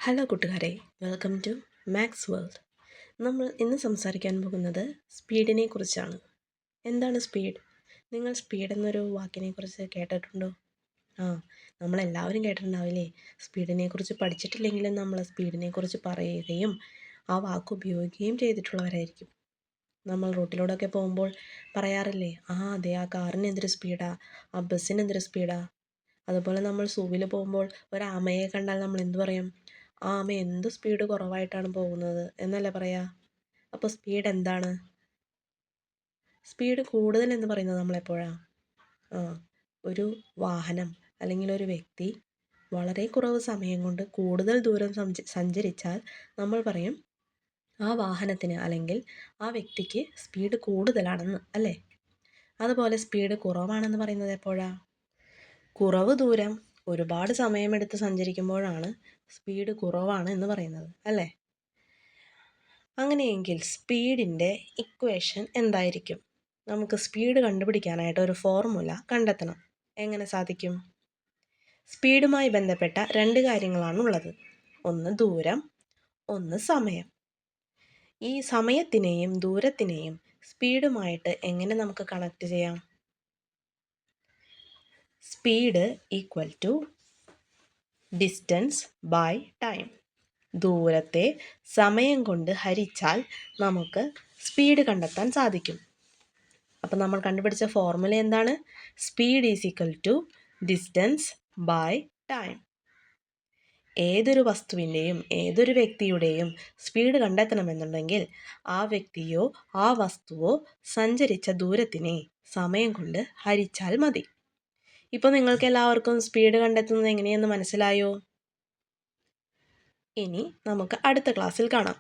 Hello കൂട്ടുകാരെ, welcome to maths world. നമ്മൾ ഇന്ന് സംസാരിക്കാൻ പോകുന്നത് സ്പീഡിനെ കുറിച്ചാണ്. എന്താണ് സ്പീഡ്? നിങ്ങൾ സ്പീഡ് എന്നൊരു വാക്കിനെ കുറിച്ച് കേട്ടിട്ടുണ്ടോ? ആ, നമ്മളെല്ലാവരും കേട്ടിട്ടുണ്ടാവില്ലേ? സ്പീഡിനെ കുറിച്ച് പഠിച്ചിട്ടില്ലെങ്കിലും നമ്മൾ സ്പീഡിനെ കുറിച്ച് പറയുകയും ആ വാക്ക് ഉപയോഗിക്കുകയും ചെയ്തിട്ടുള്ളവരായിരിക്കും. നമ്മൾ റോട്ടിലൂടെയൊക്കെ പോകുമ്പോൾ പറയാറില്ലേ, അതെ, ആ കാറിന് എന്തൊരു സ്പീഡാ, ആ ബസ്സിന് എന്തൊരു സ്പീഡാ. അതുപോലെ നമ്മൾ സൂവിൽ പോകുമ്പോൾ ഒരു ആമയെ കണ്ടാൽ നമ്മൾ എന്തു പറയും? ആമ എന്ത് സ്പീഡ് കുറവായിട്ടാണ് പോകുന്നത് എന്നല്ലേ പറയാ. അപ്പോൾ സ്പീഡ് എന്താണ്? സ്പീഡ് കൂടുതൽ എന്ന് പറയുന്നത് നമ്മളെപ്പോഴാ? ആ ഒരു വാഹനം അല്ലെങ്കിൽ ഒരു വ്യക്തി വളരെ കുറവ് സമയം കൊണ്ട് കൂടുതൽ ദൂരം സഞ്ചരിച്ചാൽ നമ്മൾ പറയും ആ വാഹനത്തിന് അല്ലെങ്കിൽ ആ വ്യക്തിക്ക് സ്പീഡ് കൂടുതലാണെന്ന്, അല്ലേ? അതുപോലെ സ്പീഡ് കുറവാണെന്ന് പറയുന്നത് എപ്പോഴാ? കുറവ് ദൂരം ഒരുപാട് സമയമെടുത്ത് സഞ്ചരിക്കുമ്പോഴാണ് സ്പീഡ് കുറവാണ് എന്ന് പറയുന്നത്, അല്ലേ? അങ്ങനെയെങ്കിൽ സ്പീഡിൻ്റെ ഇക്വേഷൻ എന്തായിരിക്കും? നമുക്ക് സ്പീഡ് കണ്ടുപിടിക്കാനായിട്ട് ഒരു ഫോർമുല കണ്ടെത്തണം. എങ്ങനെ സാധിക്കും? സ്പീഡുമായി ബന്ധപ്പെട്ട രണ്ട് കാര്യങ്ങളാണുള്ളത്. ഒന്ന് ദൂരം, ഒന്ന് സമയം. ഈ സമയത്തിനെയും ദൂരത്തിനെയും സ്പീഡുമായിട്ട് എങ്ങനെ നമുക്ക് കണക്ട് ചെയ്യാം? Speed equal to distance by time. ദൂരത്തെ സമയം കൊണ്ട് ഹരിച്ചാൽ നമുക്ക് സ്പീഡ് കണ്ടെത്താൻ സാധിക്കും. അപ്പം നമ്മൾ കണ്ടുപിടിച്ച ഫോർമുല എന്താണ്? Speed is equal to distance by time. ഏതൊരു വസ്തുവിൻ്റെയും ഏതൊരു വ്യക്തിയുടെയും സ്പീഡ് കണ്ടെത്തണമെന്നുണ്ടെങ്കിൽ ആ വ്യക്തിയോ ആ വസ്തുവോ സഞ്ചരിച്ച ദൂരത്തിനെ സമയം കൊണ്ട് ഹരിച്ചാൽ മതി. ഇപ്പോൾ നിങ്ങൾക്ക് എല്ലാവർക്കും സ്പീഡ് കണ്ടെത്തുന്നത് എങ്ങനെയെന്ന് മനസ്സിലായോ? ഇനി നമുക്ക് അടുത്ത ക്ലാസ്സിൽ കാണാം.